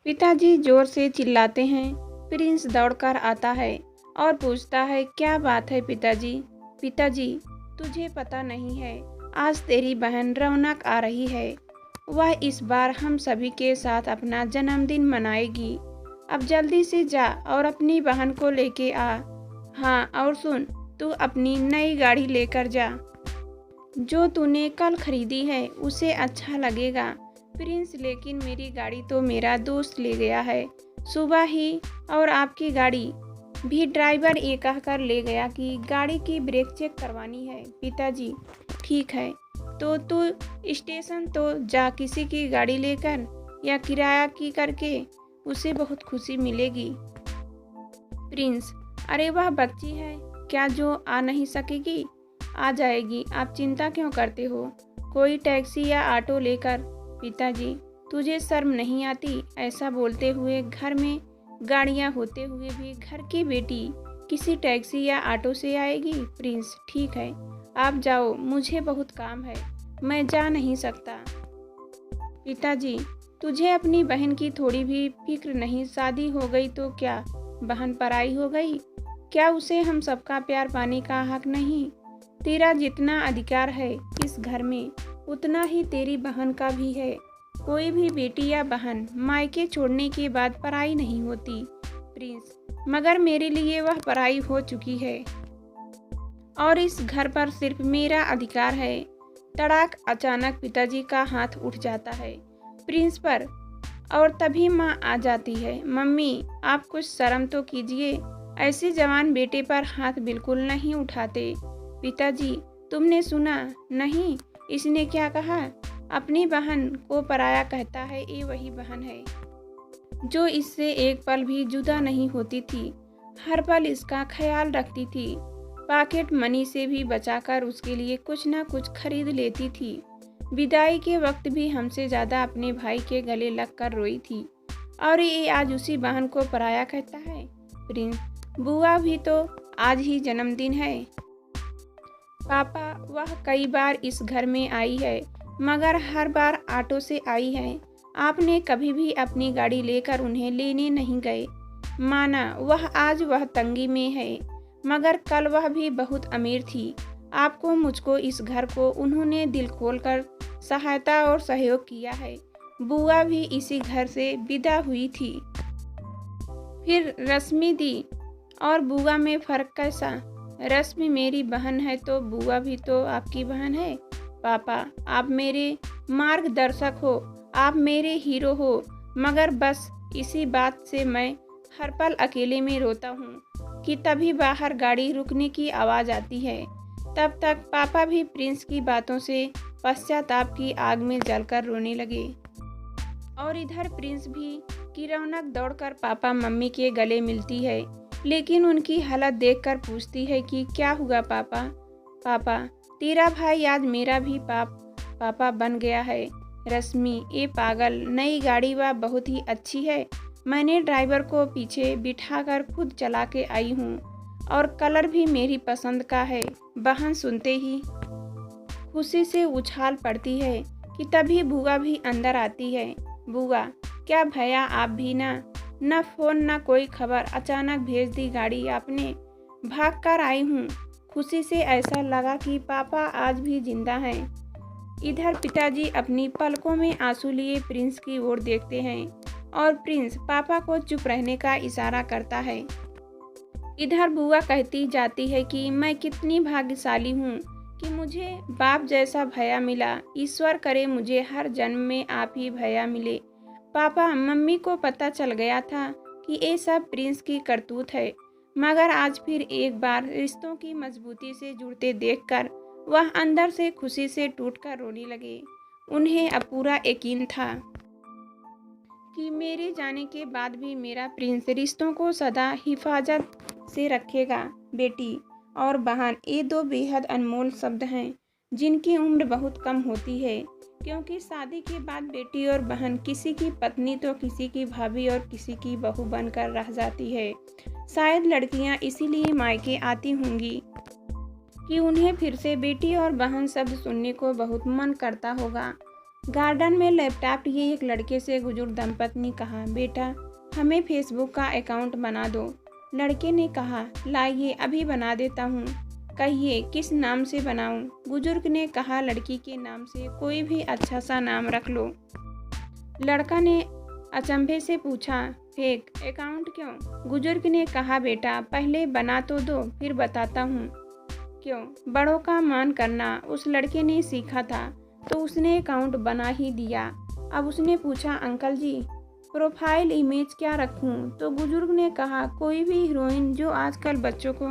पिताजी जोर से चिल्लाते हैं। प्रिंस दौड़कर आता है और पूछता है, क्या बात है पिताजी? पिताजी, तुझे पता नहीं है, आज तेरी बहन रौनक आ रही है। वह इस बार हम सभी के साथ अपना जन्मदिन मनाएगी। अब जल्दी से जा और अपनी बहन को लेके आ। हाँ, और सुन, तू अपनी नई गाड़ी लेकर जा। जो तूने कल खरीदी है उसे अच्छा लगेगा प्रिंस, लेकिन मेरी गाड़ी तो मेरा दोस्त ले गया है सुबह ही, और आपकी गाड़ी भी ड्राइवर ये कहकर ले गया कि गाड़ी की ब्रेक चेक करवानी है। पिताजी, ठीक है, तो तू स्टेशन तो जा किसी की गाड़ी लेकर या किराया की करके, उसे बहुत खुशी मिलेगी। प्रिंस, अरे वह बच्ची है क्या जो आ नहीं सकेगी? आ जाएगी, आप चिंता क्यों करते हो? कोई टैक्सी या ऑटो लेकर। पिताजी, तुझे शर्म नहीं आती? ऐसा बोलते हुए घर में गाड़ियां होते हुए भी घर की बेटी किसी टैक्सी या ऑटो से आएगी? प्रिंस, ठीक है, आप जाओ, मुझे बहुत काम है, मैं जा नहीं सकता। पिताजी, तुझे अपनी बहन की थोड़ी भी फिक्र नहीं? शादी हो गई तो क्या बहन पराई हो गई? क्या उसे हम सबका प्यार पाने का हक नहीं? तेरा जितना अधिकार है इस घर में उतना ही तेरी बहन का भी है। कोई भी बेटी या बहन मायके छोड़ने के बाद पराई नहीं होती प्रिंस, मगर मेरे लिए वह पराई हो चुकी है और इस घर पर सिर्फ मेरा अधिकार है। तड़ाक अचानक पिताजी का हाथ उठ जाता है प्रिंस पर और तभी माँ आ जाती है। मम्मी, आप कुछ शर्म तो कीजिए, ऐसे जवान बेटे पर हाथ बिल्कुल नहीं उठाते। पिताजी, तुमने सुना नहीं इसने क्या कहा? अपनी बहन को पराया कहता है। ये वही बहन है जो इससे एक पल भी जुदा नहीं होती थी, हर पल इसका ख्याल रखती थी, पॉकेट मनी से भी बचाकर उसके लिए कुछ ना कुछ खरीद लेती थी। विदाई के वक्त भी हमसे ज़्यादा अपने भाई के गले लगकर रोई थी, और ये आज उसी बहन को पराया कहता है। प्रिंस, बुआ भी तो आज ही जन्मदिन है। पापा, वह कई बार इस घर में आई है, मगर हर बार ऑटो से आई है। आपने कभी भी अपनी गाड़ी लेकर उन्हें लेने नहीं गए। माना वह तंगी में है, मगर कल वह भी बहुत अमीर थी। आपको मुझको इस घर को उन्होंने दिल खोलकर सहायता और सहयोग किया है। बुआ भी इसी घर से विदा हुई थी। फिर रश्मि दी और बुआ में फ़र्क कैसा? रश्मि मेरी बहन है तो बुआ भी तो आपकी बहन है। पापा, आप मेरे मार्गदर्शक हो, आप मेरे हीरो हो, मगर बस इसी बात से मैं हर पल अकेले में रोता हूँ कि तभी बाहर गाड़ी रुकने की आवाज़ आती है। तब तक पापा भी प्रिंस की बातों से पश्चाताप की आग में जलकर रोने लगे। और इधर प्रिंस भी की रौनक दौड़कर पापा मम्मी के गले मिलती है, लेकिन उनकी हालत देखकर पूछती है कि क्या हुआ पापा? पापा, तेरा भाई आज मेरा भी पापा बन गया है। रश्मि, ये पागल, नई गाड़ी वह बहुत ही अच्छी है, मैंने ड्राइवर को पीछे बिठाकर खुद चला के आई हूँ, और कलर भी मेरी पसंद का है। बहन सुनते ही खुशी से उछाल पड़ती है कि तभी बुआ भी अंदर आती है। बुआ, क्या भैया आप भी न फोन न कोई खबर, अचानक भेज दी गाड़ी आपने? भाग कर आई हूँ। खुशी से ऐसा लगा कि पापा आज भी जिंदा हैं। इधर पिताजी अपनी पलकों में आंसू लिए प्रिंस की ओर देखते हैं और प्रिंस पापा को चुप रहने का इशारा करता है। इधर बुआ कहती जाती है कि मैं कितनी भाग्यशाली हूँ कि मुझे बाप जैसा भैया मिला। ईश्वर करे मुझे हर जन्म में आप ही भैया मिले। पापा, मम्मी को पता चल गया था कि ये सब प्रिंस की करतूत है, मगर आज फिर एक बार रिश्तों की मजबूती से जुड़ते देखकर वह अंदर से खुशी से टूटकर रोने लगे। उन्हें अब पूरा यकीन था कि मेरे जाने के बाद भी मेरा प्रिंस रिश्तों को सदा हिफाजत से रखेगा। बेटी और बहन, ये दो बेहद अनमोल शब्द हैं जिनकी उम्र बहुत कम होती है, क्योंकि शादी के बाद बेटी और बहन किसी की पत्नी तो किसी की भाभी और किसी की बहू बनकर रह जाती है। शायद लड़कियां इसीलिए मायके आती होंगी कि उन्हें फिर से बेटी और बहन शब्द सुनने को बहुत मन करता होगा। गार्डन में लैपटॉप लिए एक लड़के से बुजुर्ग दंपत्ति ने कहा, बेटा हमें फेसबुक का अकाउंट बना दो। लड़के ने कहा, लाइए अभी बना देता हूँ। कहिए किस नाम से बनाऊं? बुजुर्ग ने कहा, लड़की के नाम से कोई भी अच्छा सा नाम रख लो। लड़का ने अचंभे से पूछा, फेक अकाउंट क्यों? बुजुर्ग ने कहा, बेटा पहले बना तो दो फिर बताता हूँ। क्यों? बड़ों का मान करना उस लड़के ने सीखा था, तो उसने अकाउंट बना ही दिया। अब उसने पूछा, अंकल जी प्रोफाइल इमेज क्या रखूं? तो बुजुर्ग ने कहा, कोई भी हीरोइन जो आजकल बच्चों को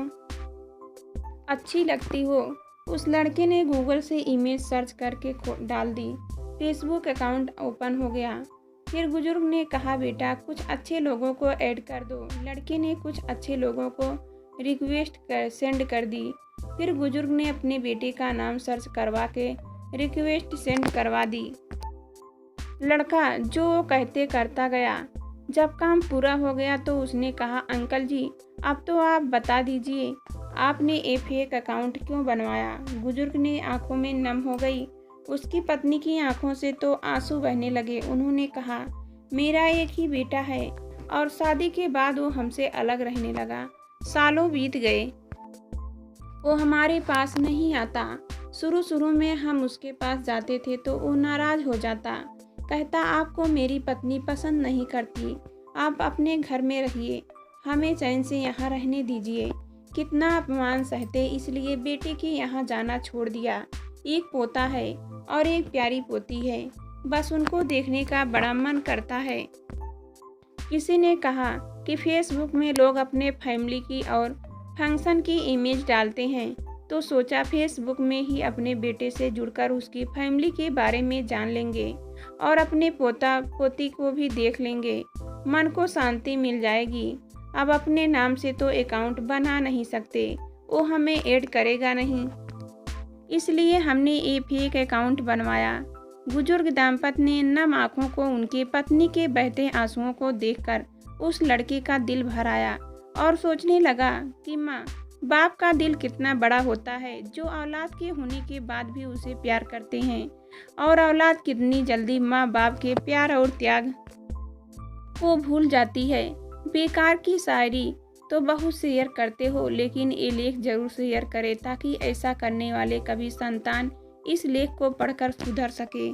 अच्छी लगती हो। उस लड़के ने गूगल से इमेज सर्च करके डाल दी। फेसबुक अकाउंट ओपन हो गया। फिर बुजुर्ग ने कहा, बेटा कुछ अच्छे लोगों को ऐड कर दो। लड़के ने कुछ अच्छे लोगों को रिक्वेस्ट सेंड कर दी। फिर बुजुर्ग ने अपने बेटे का नाम सर्च करवा के रिक्वेस्ट सेंड करवा दी। लड़का जो कहते करता गया। जब काम पूरा हो गया तो उसने कहा, अंकल जी अब तो आप बता दीजिए आपने ये फेक अकाउंट क्यों बनवाया? बुजुर्ग ने आंखों में नम हो गई। उसकी पत्नी की आंखों से तो आंसू बहने लगे। उन्होंने कहा, मेरा एक ही बेटा है और शादी के बाद वो हमसे अलग रहने लगा। सालों बीत गए, वो हमारे पास नहीं आता। शुरू में हम उसके पास जाते थे तो वो नाराज हो जाता, कहता आपको मेरी पत्नी पसंद नहीं करती, आप अपने घर में रहिए, हमें चैन से यहाँ रहने दीजिए। कितना अपमान सहते, इसलिए बेटे के यहाँ जाना छोड़ दिया। एक पोता है और एक प्यारी पोती है, बस उनको देखने का बड़ा मन करता है। किसी ने कहा कि फेसबुक में लोग अपने फैमिली की और फंक्शन की इमेज डालते हैं, तो सोचा फेसबुक में ही अपने बेटे से जुड़कर उसकी फैमिली के बारे में जान लेंगे और अपने पोता पोती को भी देख लेंगे, मन को शांति मिल जाएगी। अब अपने नाम से तो अकाउंट बना नहीं सकते, वो हमें ऐड करेगा नहीं, इसलिए हमने ये फेक अकाउंट बनवाया। बुजुर्ग दाम्पत्य ने नम आंखों को उनकी पत्नी के बहते आंसुओं को देखकर उस लड़के का दिल भर आया और सोचने लगा कि माँ बाप का दिल कितना बड़ा होता है, जो औलाद के होने के बाद भी उसे प्यार करते हैं, और औलाद कितनी जल्दी माँ बाप के प्यार और त्याग को भूल जाती है। बेकार की शायरी तो बहुत शेयर करते हो, लेकिन ये लेख जरूर शेयर करें ताकि ऐसा करने वाले कभी संतान इस लेख को पढ़कर सुधर सके।